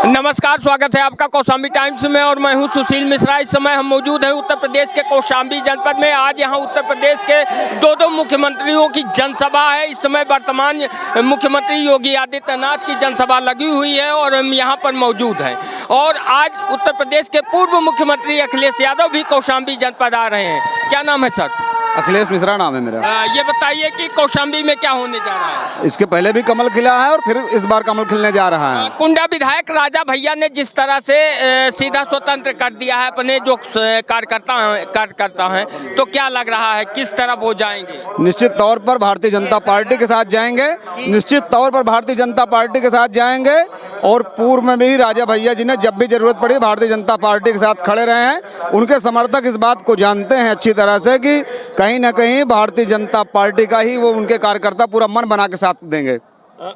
नमस्कार, स्वागत है आपका कौशाम्बी टाइम्स में और मैं हूं सुशील मिश्रा। इस समय हम मौजूद हैं उत्तर प्रदेश के कौशाम्बी जनपद में। आज यहां उत्तर प्रदेश के दो मुख्यमंत्रियों की जनसभा है। इस समय वर्तमान मुख्यमंत्री योगी आदित्यनाथ की जनसभा लगी हुई है और हम यहां पर मौजूद हैं। और आज उत्तर प्रदेश के पूर्व मुख्यमंत्री अखिलेश यादव भी कौशाम्बी जनपद आ रहे हैं। क्या नाम है सर? अखिलेश मिश्रा नाम है मेरा। ये बताइए कि कौशाम्बी में क्या होने जा रहा है? इसके पहले भी कमल खिला है और फिर इस बार कमल खिलने जा रहा है। कुंडा विधायक राजा भैया ने जिस तरह से सीधा स्वतंत्र कर दिया है अपने जो कार्यकर्ता हैं, तो क्या लग रहा है किस तरफ वो जाएंगे? निश्चित तौर पर भारतीय जनता पार्टी के साथ जाएंगे, निश्चित तौर पर भारतीय जनता पार्टी के साथ जाएंगे। और पूर्व में भी राजा भैया जी ने जब भी जरूरत पड़ी भारतीय जनता पार्टी के साथ खड़े रहे हैं। उनके समर्थक इस बात को जानते हैं अच्छी तरह से कि कहीं ना कहीं भारतीय जनता पार्टी का ही वो उनके कार्यकर्ता पूरा मन बना के साथ देंगे।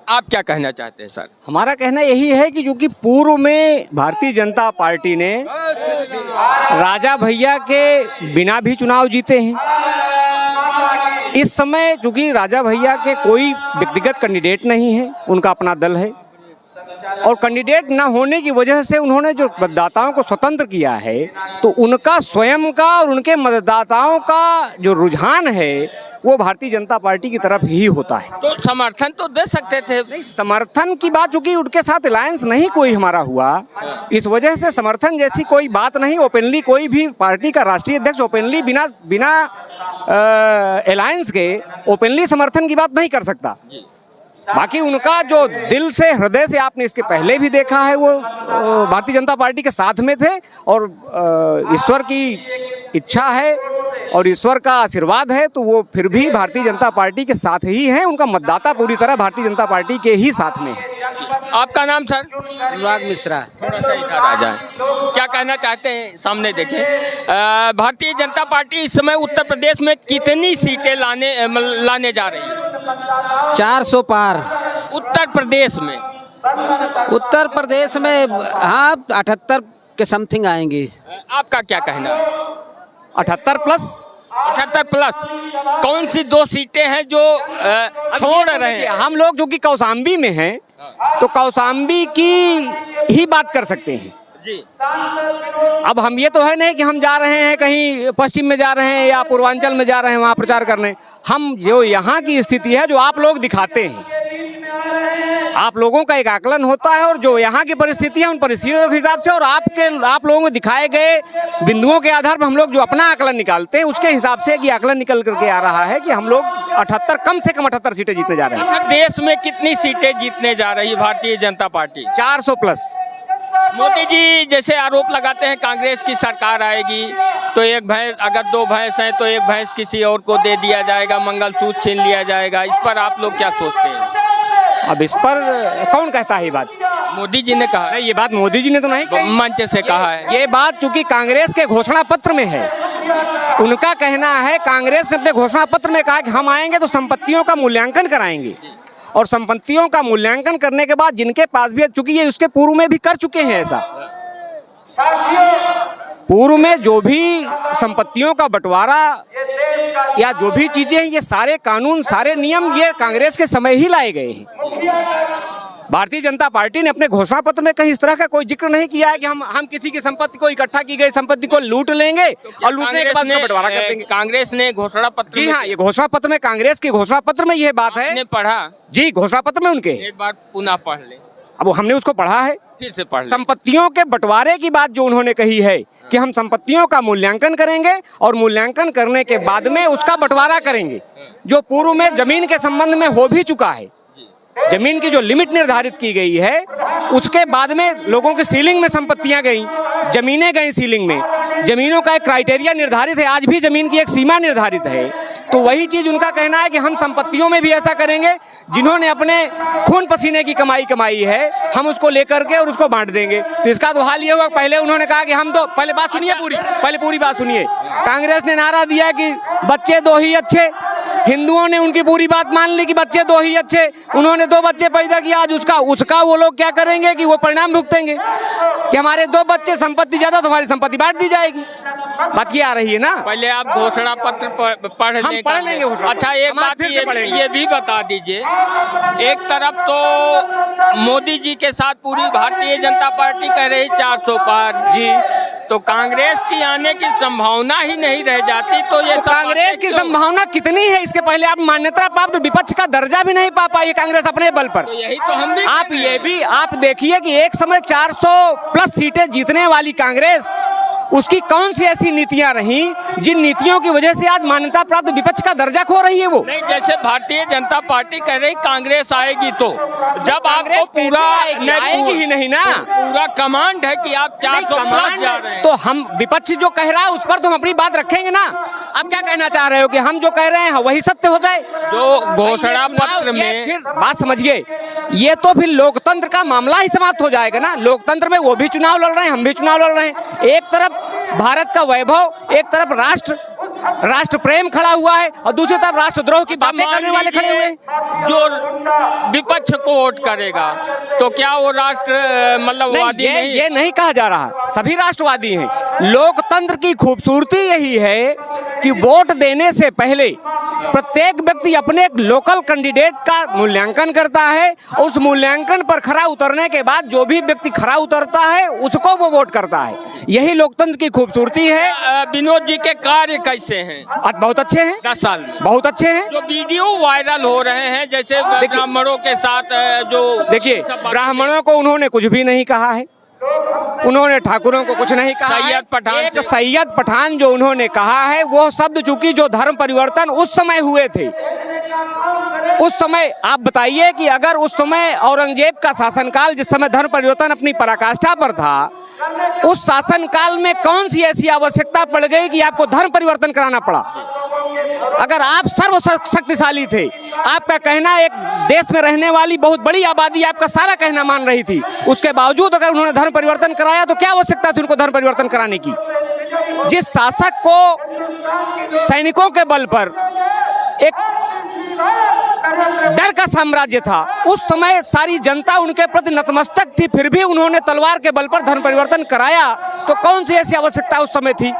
आप क्या कहना चाहते हैं सर? हमारा कहना यही है कि जो कि पूर्व में भारतीय जनता पार्टी ने राजा भैया के बिना भी चुनाव जीते हैं। इस समय चूंकि राजा भैया के कोई व्यक्तिगत कैंडिडेट नहीं है, उनका अपना दल है और कैंडिडेट न होने की वजह से उन्होंने जो मतदाताओं को स्वतंत्र किया है, तो उनका स्वयं का और उनके मतदाताओं का जो रुझान है वो भारतीय जनता पार्टी की तरफ ही होता है। तो समर्थन तो दे सकते थे। नहीं, समर्थन की बात चूंकि उनके साथ अलायंस नहीं कोई हमारा हुआ, इस वजह से समर्थन जैसी कोई बात नहीं। ओपनली कोई भी पार्टी का राष्ट्रीय अध्यक्ष ओपनली बिना अलायंस के ओपनली समर्थन की बात नहीं कर सकता। बाकी उनका जो दिल से हृदय से आपने इसके पहले भी देखा है, वो भारतीय जनता पार्टी के साथ में थे और ईश्वर की इच्छा है और ईश्वर का आशीर्वाद है तो वो फिर भी भारतीय जनता पार्टी के साथ ही हैं। उनका मतदाता पूरी तरह भारतीय जनता पार्टी के ही साथ में है। आपका नाम सर? अनुराग मिश्रा। थोड़ा सा इधर आ जाए। क्या कहना चाहते हैं? सामने देखें। भारतीय जनता पार्टी इस समय उत्तर प्रदेश में कितनी सीटें लाने जा रही है? 400 पार। उत्तर प्रदेश में? उत्तर प्रदेश में हाँ 78 के समथिंग आएंगी। आपका क्या कहना है? 78 प्लस? 78 प्लस। कौन सी दो सीटें हैं जो छोड़ रहे हैं? हम लोग जो कि कौशाम्बी में हैं तो कौशाम्बी की ही बात कर सकते हैं जी। अब हम ये तो है नहीं कि हम जा रहे हैं कहीं पश्चिम में जा रहे हैं या पूर्वांचल में जा रहे हैं वहाँ प्रचार करने। हम जो यहाँ की स्थिति है जो आप लोग दिखाते हैं, आप लोगों का एक आकलन होता है और जो यहाँ की परिस्थिति है उन परिस्थितियों के हिसाब से और आप लोगों को दिखाए गए बिंदुओं के आधार पर हम लोग जो अपना आकलन निकालते हैं उसके हिसाब से कि आकलन निकल करके आ रहा है कि हम लोग 78 कम से कम 78 सीटें जीतने जा रहे हैं। अच्छा, देश में कितनी सीटें जीतने जा रही है भारतीय जनता पार्टी? 400 प्लस। मोदी जी जैसे आरोप लगाते हैं कांग्रेस की सरकार आएगी तो एक भैंस, अगर दो भैंस हैं तो एक भैंस किसी और को दे दिया जाएगा, मंगलसूत्र छीन लिया जाएगा। इस पर आप लोग क्या सोचते हैं? अब इस पर कौन कहता है ये बात? मोदी जी ने कहा। नहीं, ये बात मोदी जी ने तो नहीं कही, मंच से कहा है। ये बात चूंकि कांग्रेस के घोषणा पत्र में है, उनका कहना है। कांग्रेस ने अपने घोषणा पत्र में कहा कि हम आएंगे तो संपत्तियों का मूल्यांकन कराएंगे और संपत्तियों का मूल्यांकन करने के बाद जिनके पास भी, चूंकि ये उसके पूर्व में भी कर चुके हैं ऐसा, पूर्व में जो भी संपत्तियों का बंटवारा या जो भी चीजें हैं, ये सारे कानून सारे नियम ये कांग्रेस के समय ही लाए गए हैं। भारतीय जनता पार्टी ने अपने घोषणा पत्र में कहीं इस तरह का कोई जिक्र नहीं किया है कि हम किसी की संपत्ति को, इकट्ठा की गई संपत्ति को लूट लेंगे और लूटने के बाद बंटवारा कर देंगे। कांग्रेस ने घोषणा पत्र, जी हाँ, ये घोषणा पत्र में, कांग्रेस के घोषणा पत्र में यह बात है। पढ़ा? जी, घोषणा पत्र में उनके एक बार पुनः पढ़ ले। अब हमने उसको पढ़ा है, फिर से पढ़ ले। संपत्तियों के बंटवारे की बात जो उन्होंने कही है कि हम संपत्तियों का मूल्यांकन करेंगे और मूल्यांकन करने के बाद में उसका बंटवारा करेंगे, जो पूर्व में जमीन के संबंध में हो भी चुका है। जमीन की जो लिमिट निर्धारित की गई है उसके बाद में लोगों की सीलिंग में संपत्तियां गई, जमीनें गई सीलिंग में। जमीनों का एक क्राइटेरिया निर्धारित है, आज भी जमीन की एक सीमा निर्धारित है। तो वही चीज उनका कहना है कि हम संपत्तियों में भी ऐसा करेंगे, जिन्होंने अपने खून पसीने की कमाई है हम उसको लेकर के और उसको बांट देंगे। तो इसका तो हाल ये हुआ, पहले उन्होंने कहा कि हम तो, पहले बात सुनिए पूरी बात सुनिए। कांग्रेस ने नारा दिया कि बच्चे दो ही अच्छे, हिंदुओं ने उनकी पूरी बात मान ली कि बच्चे दो ही अच्छे। उन्होंने 2 बच्चे पैदा किया, आज उसका वो लोग क्या करेंगे कि वो परिणाम भुगतेंगे कि हमारे 2 बच्चे, संपत्ति ज्यादा तो हमारी संपत्ति बांट दी जाएगी। बात ये आ रही है ना। पहले आप घोषणा पत्र पढ़ हम लें। पढ़ लेंगे घोषणा। अच्छा, एक हम आज बात फिर से पढ़ेंगे। ये भी बता दीजिए, एक तरफ तो मोदी जी के साथ पूरी भारतीय जनता पार्टी कह रही 400 पार जी, तो कांग्रेस की आने की संभावना ही नहीं रह जाती, तो ये सब कांग्रेस बातें की क्यों? संभावना कितनी है? इसके पहले आप मान्यता प्राप्त विपक्ष का दर्जा भी नहीं पा पाई कांग्रेस अपने बल पर। तो यही तो हम भी आप ये भी आप देखिए कि एक समय 400 प्लस सीटें जीतने वाली कांग्रेस, उसकी कौन सी ऐसी नीतियां रहीं जिन नीतियों की वजह से आज मान्यता प्राप्त विपक्ष का दर्जा खो रही है वो। नहीं, जैसे भारतीय जनता पार्टी कह रही कांग्रेस आएगी, तो जब आपको कांग्रेस पूरा आएगी ही नहीं ना, पूरा कमांड है कि आप 400 प्लस जा रहे हैं, तो हम विपक्ष जो कह रहा है उस पर तो हम अपनी बात रखेंगे ना। आप क्या कहना चाह रहे हो कि हम जो कह रहे हैं वही सत्य हो जाए? जो घोषणा पत्र ये में फिर बात समझिए, ये तो फिर लोकतंत्र का मामला ही समाप्त हो जाएगा ना। लोकतंत्र में वो भी चुनाव लड़ रहे हैं, हम भी चुनाव लड़ रहे हैं। एक तरफ भारत का वैभव, एक तरफ राष्ट्र प्रेम खड़ा हुआ है और दूसरी तरफ राष्ट्रद्रोह की बातें करने वाले खड़े हुए हैं। जो विपक्ष को वोट करेगा तो क्या वो राष्ट्र मतलब वादी नहीं? ये नहीं कहा जा रहा, सभी राष्ट्रवादी हैं। लोकतंत्र की खूबसूरती यही है कि वोट देने से पहले प्रत्येक व्यक्ति अपने एक लोकल कैंडिडेट का मूल्यांकन करता है। उस मूल्यांकन पर खरा उतरने के बाद जो भी व्यक्ति खरा उतरता है उसको वो वोट करता है। यही लोकतंत्र की खूबसूरती है। विनोद जी के कार्य कैसे हैं? बहुत अच्छे हैं, 10 साल में बहुत अच्छे हैं। जो वीडियो वायरल हो रहे हैं, जैसे ब्राह्मणों के साथ जो देखिए, ब्राह्मणों को उन्होंने कुछ भी नहीं कहा है, उन्होंने ठाकुरों को कुछ नहीं कहा। सैयद पठान एक सैयद पठान जो उन्होंने कहा है वो शब्द चूंकि जो धर्म परिवर्तन उस समय हुए थे, उस समय आप बताइए कि अगर उस समय औरंगजेब का शासनकाल, जिस समय धर्म परिवर्तन अपनी पराकाष्ठा पर था, उस शासनकाल में कौन सी ऐसी आवश्यकता पड़ गई कि आपको धर्म परिवर्तन कराना पड़ा? अगर आप सर्वशक्तिशाली थे, आपका कहना एक देश में रहने वाली बहुत बड़ी आबादी आपका सारा कहना मान रही थी, उसके बावजूद अगर उन्होंने धर्म परिवर्तन कराया तो क्या आवश्यकता थी उनको धर्म परिवर्तन कराने की? जिस शासक को सैनिकों के बल पर एक डर का साम्राज्य था, उस समय सारी जनता उनके प्रति नतमस्तक थी, फिर भी उन्होंने तलवार के बल पर धर्म परिवर्तन कराया, तो कौन सी ऐसी आवश्यकता उस समय थी?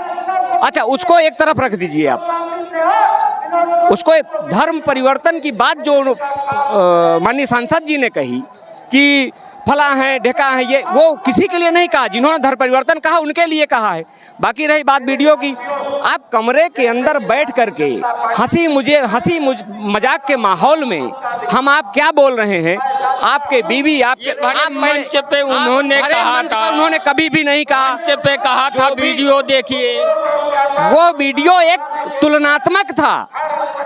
अच्छा, उसको एक तरफ रख दीजिए आप। उसको धर्म परिवर्तन की बात जो माननीय सांसद जी ने कही कि फला है ढेका है, ये वो किसी के लिए नहीं कहा। जिन्होंने धर्म परिवर्तन कहा उनके लिए कहा है। बाकी रही बात वीडियो की, आप कमरे के अंदर बैठ करके हंसी मजाक के माहौल में हम आप क्या बोल रहे हैं? आपके बीवी आपके आप मंच पे उन्होंने कहा था, उन्होंने कभी भी नहीं कहा। मंच पे कहा था वीडियो देखिए, वो वीडियो एक तुलनात्मक था।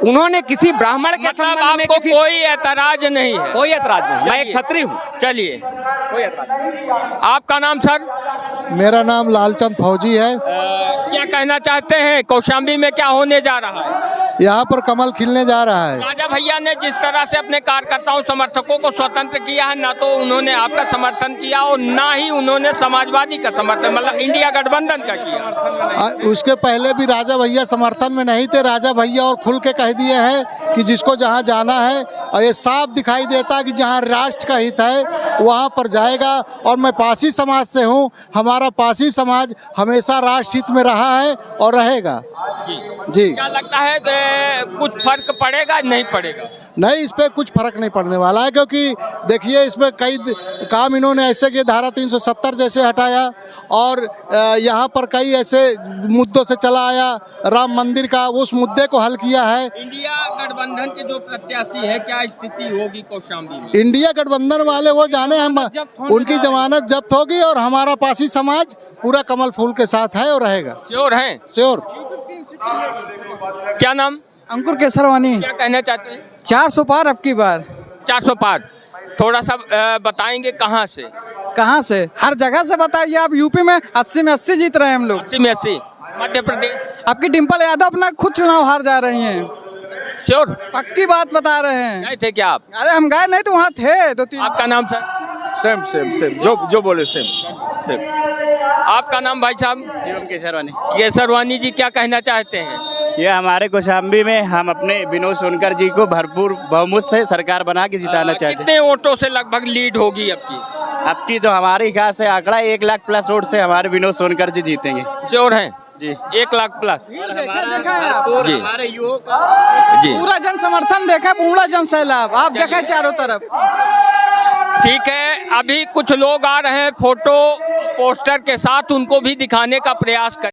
उन्होंने किसी ब्राह्मण के मतलब संबंध में आपको कोई ऐतराज नहीं है? कोई ऐतराज नहीं, मैं एक छत्री हूँ। चलिए, कोई ऐतराज नहीं। आपका नाम सर? मेरा नाम लालचंद फौजी है। क्या कहना चाहते हैं, कौशाम्बी में क्या होने जा रहा है? यहाँ पर कमल खिलने जा रहा है। राजा भैया ने जिस तरह से अपने कार्यकर्ताओं समर्थकों को स्वतंत्र किया है, ना तो उन्होंने आपका समर्थन किया और ना ही उन्होंने समाजवादी का समर्थन, मतलब इंडिया गठबंधन का किया। उसके पहले भी राजा भैया समर्थन में नहीं थे। राजा भैया और खुल के कह दिए हैं कि जिसको जहाँ जाना है, और ये साफ दिखाई देता है कि जहाँ राष्ट्र का हित है वहाँ पर जाएगा। और मैं पासी समाज से हूँ, हमारा पासी समाज हमेशा राष्ट्र हित में रहा है और रहेगा। जी, क्या लगता है कि कुछ फर्क पड़ेगा नहीं पड़ेगा? नहीं, इस पे कुछ फर्क नहीं पड़ने वाला है, क्योंकि देखिए इसमें कई काम इन्होंने ऐसे कि धारा 370 जैसे हटाया, और यहाँ पर कई ऐसे मुद्दों से चला आया। राम मंदिर का उस मुद्दे को हल किया है। इंडिया गठबंधन के जो प्रत्याशी है, क्या स्थिति होगी कौशाम्बी में? इंडिया गठबंधन वाले वो जाने, हम उनकी जमानत जब्त होगी और हमारा पासी समाज पूरा कमल फूल के साथ है और रहेगा। श्योर हैं? श्योर। क्या नाम? अंकुर केसरवानी। क्या कहना चाहते हैं? 400 पार अब की बार। 400 पार, थोड़ा सा बताएंगे कहाँ से? कहाँ से? हर जगह से बताइए आप। यूपी में 80 में 80 जीत रहे हैं हम लोग। 80 में 80। मध्य प्रदेश? आपकी डिम्पल यादव अपना खुद चुनाव हार जा रही हैं। श्योर? पक्की बात बता रहे हैं। गए थे क्या आप? अरे हम गए नहीं तो वहाँ थे 2-3। आपका नाम सर? सेम जो बोले सेम। आपका नाम भाई साहब? शिवम केसरवानी। केसरवानी जी, क्या कहना चाहते हैं? ये हमारे कौशाम्बी में हम अपने विनोद सोनकर जी को भरपूर बहुमत से सरकार बना के जिताना चाहते हैं। कितने वोटों से लगभग लीड होगी आपकी? अब की तो हमारे ख्याल से आंकड़ा 1 लाख प्लस वोट से हमारे विनोद सोनकर जी जीतेंगे। श्योर हैं? जी 1 लाख प्लस। देखा है आप? जी हमारे युवाओं का जी पूरा जन समर्थन देखा, पूरा जन सैलाब आप देखे चारों तरफ। ठीक है, अभी कुछ लोग आ रहे हैं फोटो पोस्टर के साथ, उनको भी दिखाने का प्रयास कर